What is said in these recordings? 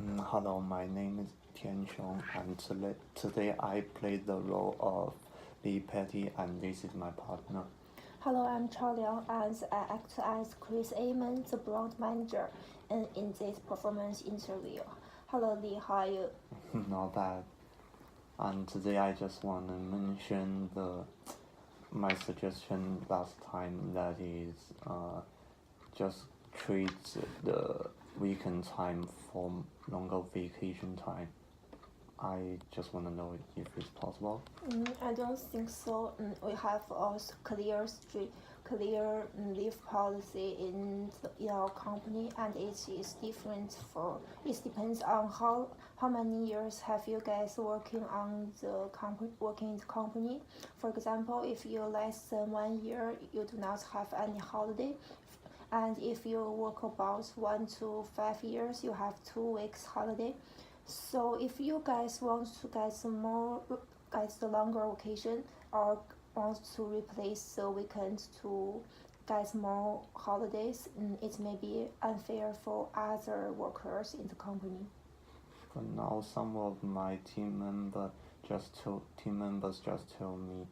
Hello, my name is Tian Xiong, and today I play the role of Li Petty, and this is my partner. Hello, I'm Chao Liang, and I act as Chris Amon, the brand manager, in this performance interview. Hello, Lee, how are you? Not bad. And today I just want to mention my suggestion last time, that is just treat the weekend time for longer vacation time. I just want to know if it's possible. I don't think so. We have a clear leave policy in our company, and it is different for. It depends on how many years have you guys working on the working in the company. For example, if you less than 1 year, you do not have any holiday. And if you work about 1 to 5 years, you have 2 weeks holiday. So if you guys want to get the longer vacation, or want to replace the weekend to get more holidays, it may be unfair for other workers in the company. But now some of my team members just tell me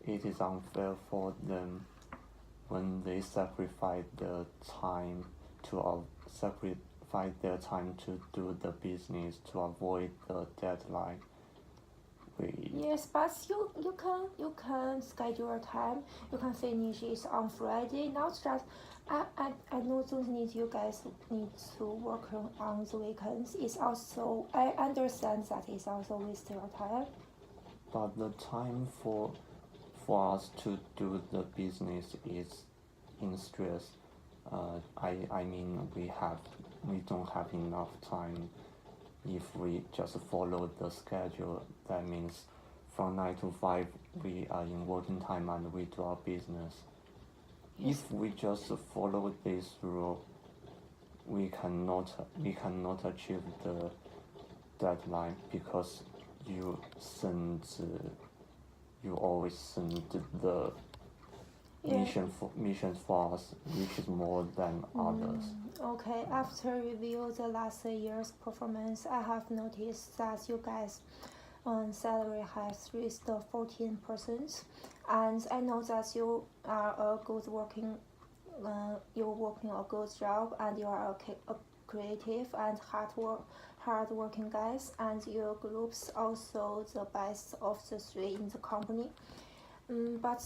it is unfair for them when they sacrifice their time to do the business to avoid the deadline. Yes, but you can schedule your time. You can finish it on Friday. Not just I know don't need you guys need to work on the weekends. It's also I understand that it's also waste your time. But the time for us to do the business is in stress. I mean we don't have enough time. If we just follow the schedule, that means from 9 to 5 we are in working time and we do our business. Yes. If we just follow this rule, we cannot achieve the deadline, because you always send the missions for us, which is more than others. Okay, after review the last year's performance, I have noticed that you guys salary has raised 14%, and I know that you are you're working a good job, and you are a creative and hardworking guys, and your group's also the best of the three in the company. But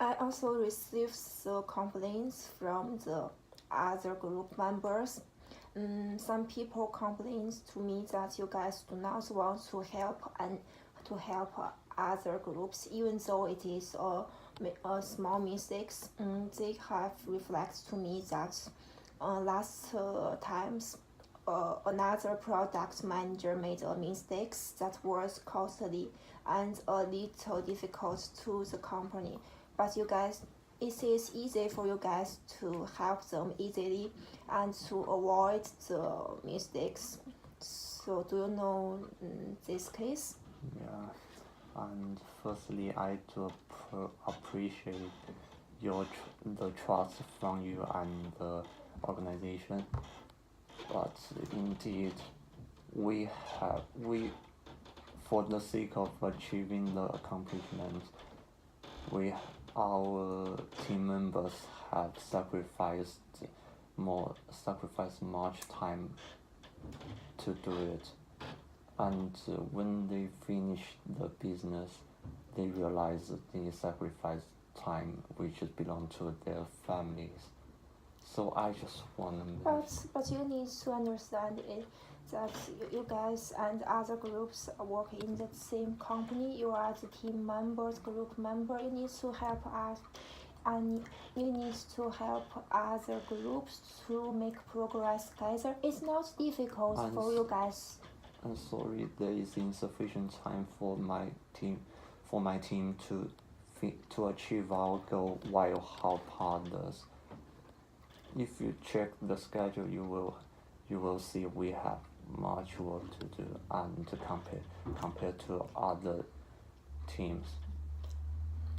I also received the complaints from the other group members. Some people complain to me that you guys do not want to help other groups, even though it is a small mistakes. They have reflected to me that last times another product manager made a mistake that was costly and a little difficult to the company. But you guys, it is easy for you guys to help them easily and to avoid the mistakes. So do you know this case? Yeah, and firstly, I do appreciate the trust from you and the organization. But indeed, we for the sake of achieving the accomplishment, our team members have sacrificed much time to do it, and when they finish the business, they realize they sacrificed time which belongs to their families. So I just want to. But you need to understand it that you guys and other groups work in the same company. You are the team members, group member. You need to help us, and you need to help other groups to make progress together. It's not difficult for you guys. I'm sorry, there is insufficient time for my team to achieve our goal while help others. If you check the schedule, you will see we have much work to do, and to compare to other teams.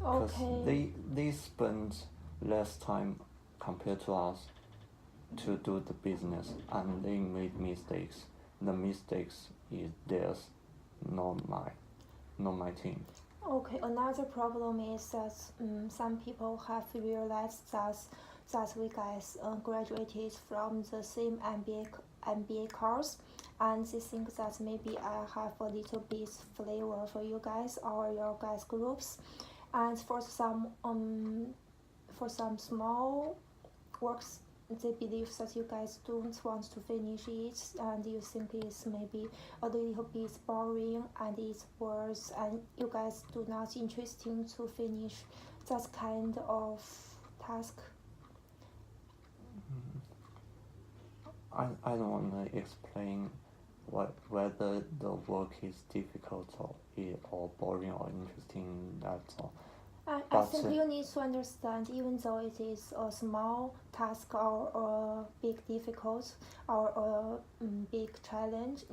Okay. They spend less time compared to us. to do the business, and they made mistakes. The mistakes is theirs, not my team. Okay, another problem is that some people have realized that we guys graduated from the same MBA course, and they think that maybe I have a little bit flavor for you guys or your guys groups, and for some small works they believe that you guys don't want to finish it and you think it's maybe a little bit boring and it's worse and you guys do not interesting to finish that kind of task. I don't want to explain whether the work is difficult or boring or interesting. That's all. I think you need to understand, even though it is a small task or a big difficult or a big challenge,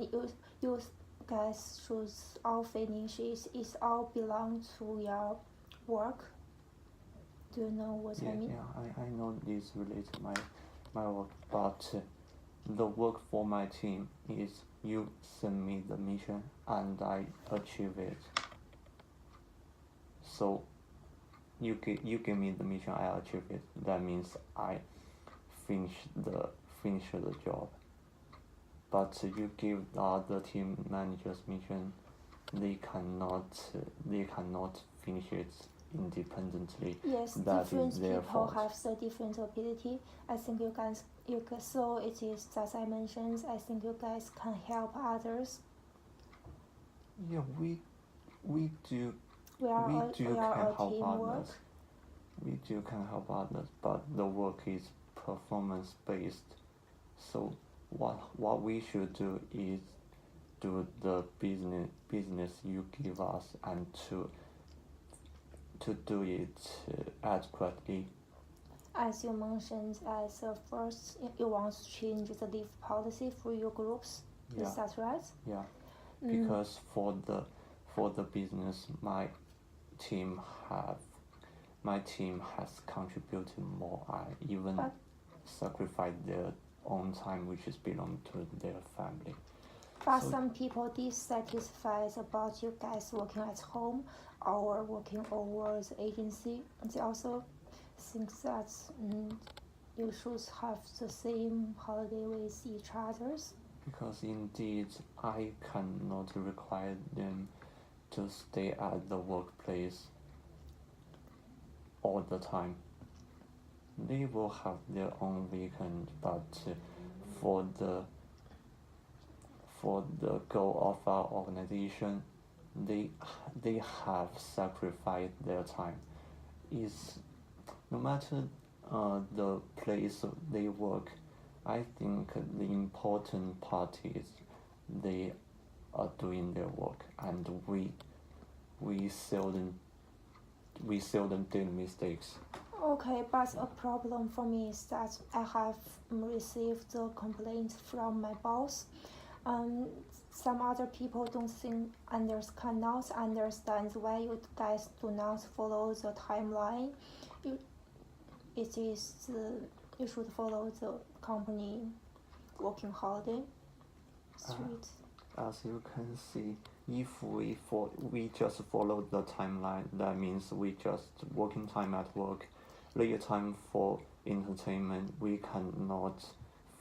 you guys should all finish it. It all belong to your work. Do you know what I mean? Yeah, I know this relates to my work, but the work for my team is you send me the mission and I achieve it. So you give me the mission, I achieve it. That means I finish the job. But you give the other team managers mission, they cannot finish it independently. Yes, that different is their people fault. have the different ability. I think you guys so it is as I mentioned. I think you guys can help others. Yeah, we do We are a teamwork. others. We do can help others, but the work is performance based. So what we should do is do the business you give us and to do it adequately. As you mentioned, as first you want to change the leave policy for your groups. Yeah. Is that right? Yeah, because for the business, my team has contributed more. I even sacrificed their own time, which is belong to their family. But some people dissatisfied about you guys working at home or working over the agency. They also think that you should have the same holiday with each others. Because indeed, I cannot require them to stay at the workplace all the time. They will have their own weekend, but for the goal of our organization, they have sacrificed their time. Is no matter the place they work, I think the important part is they are doing their work, and we seldom do mistakes. Okay, but a problem for me is that I have received a complaint from my boss. Some other people cannot understand why you guys do not follow the timeline. You should follow the company working holiday. As you can see, if we just follow the timeline, that means we just working time at work, leisure time for entertainment. We cannot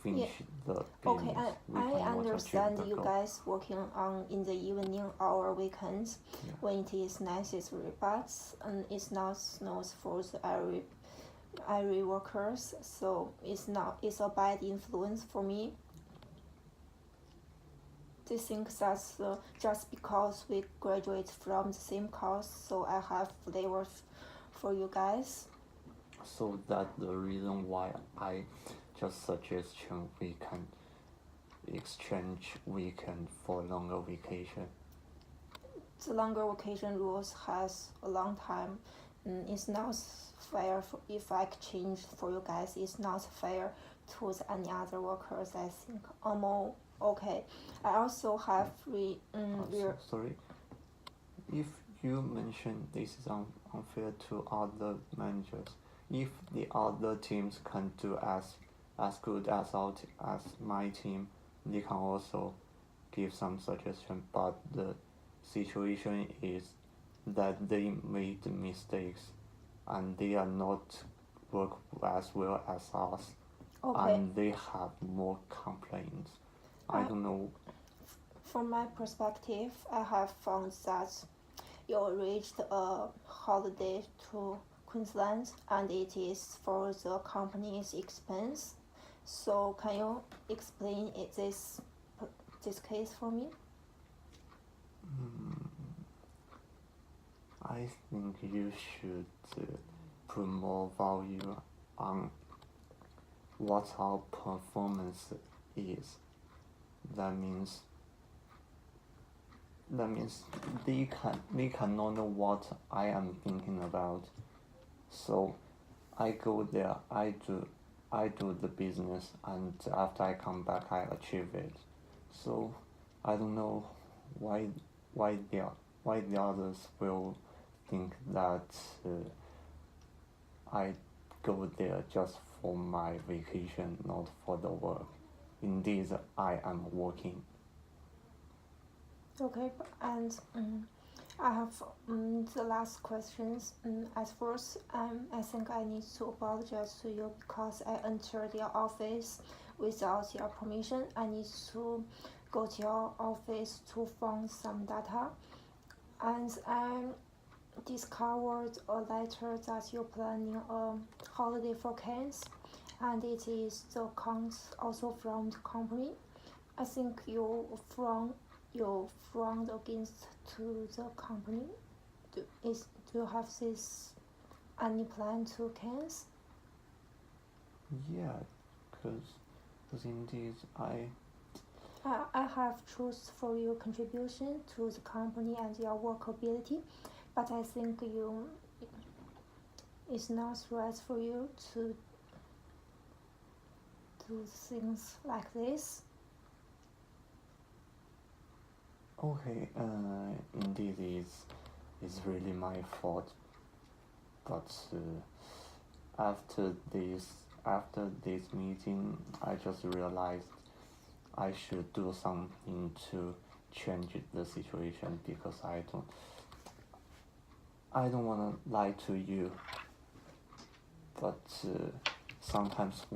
finish the business. Okay, I understand you guys working on in the evening or weekends when it is necessary, but it's not for the every workers, so it's a bad influence for me. They think that just because we graduate from the same course, so I have flavors for you guys. So that's the reason why I just suggestion we can exchange weekend for longer vacation. The longer vacation rules has a long time. It's not fair if I exchange for you guys. It's not fair to any other workers. I think okay. I also have sorry. If you mention this is unfair to other managers, if the other teams can do as as good as my team, they can also give some suggestion. But the situation is that they made mistakes, and they are not work as well as us, Okay. and they have more complaints. I don't know. From my perspective, I have found that you arranged a holiday to Queensland and it is for the company's expense. So can you explain this case for me? I think you should put more value on what our performance is. That means they cannot know what I am thinking about. So I go there, I do the business, and after I come back I achieve it. So I don't know why the others will think that I go there just for my vacation, not for the work. Indeed, I am working. Okay, and I have the last questions. At first, I think I need to apologize to you because I entered your office without your permission. I need to go to your office to find some data, and I discovered a letter that you're planning a holiday for Cairns, and it is the account also from the company. I think you front against to the company. Do you have this any plan to Cairns? Yeah, because indeed I have trust for your contribution to the company and your workability, but I think it's not right for you to do things like this. okay. Indeed, it's really my fault. But after this meeting, I just realized I should do something to change the situation, because I don't want to lie to you, but sometimes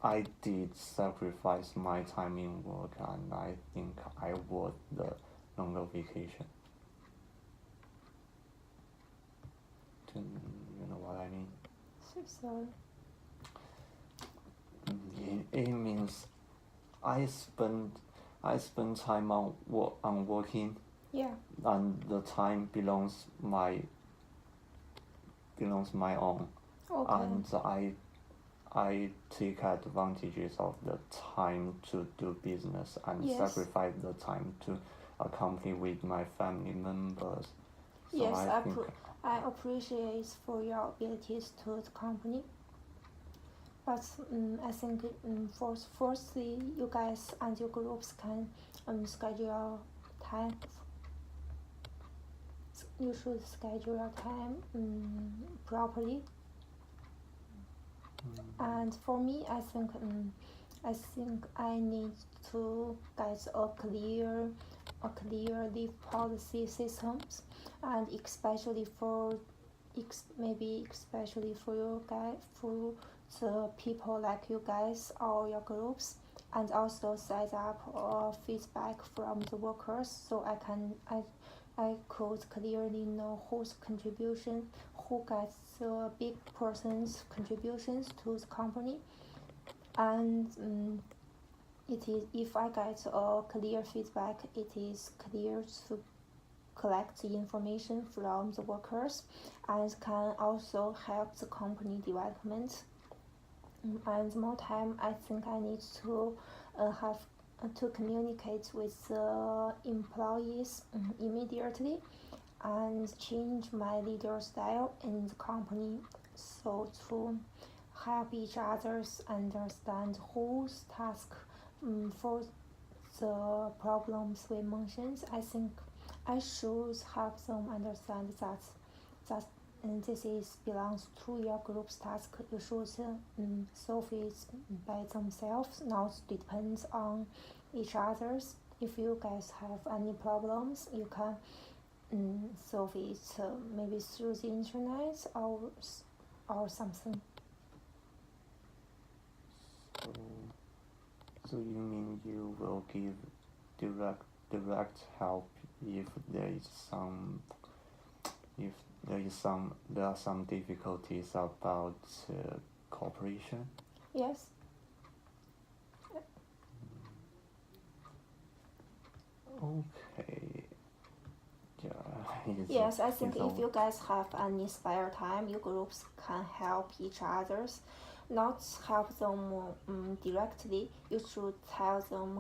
I did sacrifice my time in work, and I think I want the longer vacation. You know what I mean? So sorry. It means I spend time on working, Yeah. and the time belongs my own, Okay. and I take advantages of the time to do business and Yes. sacrifice the time to accompany with my family members. So Yes, I think I appreciate for your abilities to the company. But I think firstly, you guys and your groups can schedule time. You should schedule your time properly. And for me, I think I need to get a clear leave policy systems, and especially for especially for you guys, for the people like you guys or your groups, and also set up feedback from the workers so I could clearly know whose contribution, who gets the big person's contributions to the company, and it is if I get a clear feedback, it is clear to collect the information from the workers and can also help the company development. And more time, I think I need to have to communicate with the employees immediately and change my leader style in the company, so to help each others understand whose task for the problems we mentioned. I think I should help them understand that this is belongs to your group's task. You should solve it by themselves, not depends on each others. If you guys have any problems, you can solve it maybe through the internet or something. So you mean you will give direct help if there are some difficulties about cooperation? Yes. Okay. Yeah. Yes, I think if you guys have any spare time, your groups can help each others, not help them directly. You should tell them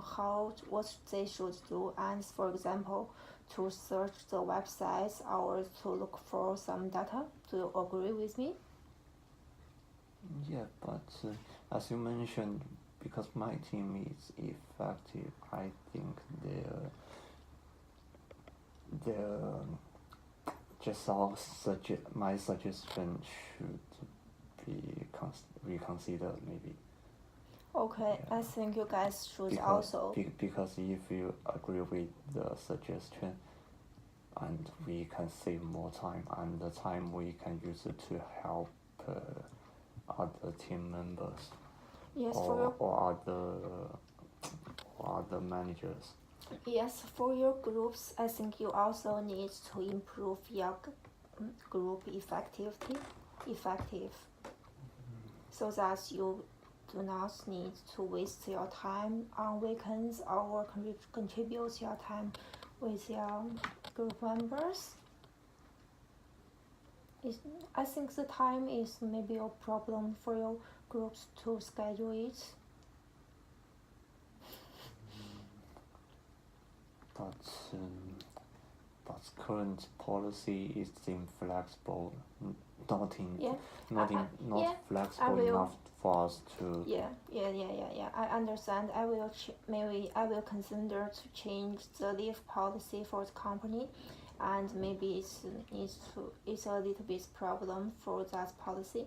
what they should do, and for example, to search the websites or to look for some data. Do you agree with me? Yeah, but as you mentioned, because my team is effective, I think my suggestion should be reconsidered maybe. Okay, Yeah. I think you guys should also. Because if you agree with the suggestion, and we can save more time, and the time we can use it to help other team members. Yes, or other managers. Yes, for your groups, I think you also need to improve your group effective, so that you do not need to waste your time on weekends or contribute your time with your group members. I think the time is maybe a problem for your groups to schedule it. But current policy is inflexible, not flexible enough for us to. Yeah. I understand. Maybe I will consider to change the leave policy for the company, and maybe it's a little bit problem for that policy.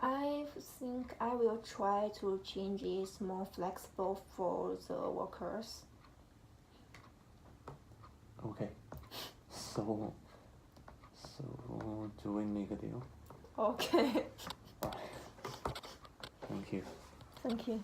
I think I will try to change it more flexible for the workers. Okay. So do we make a deal? Okay. Bye. Thank you. Thank you.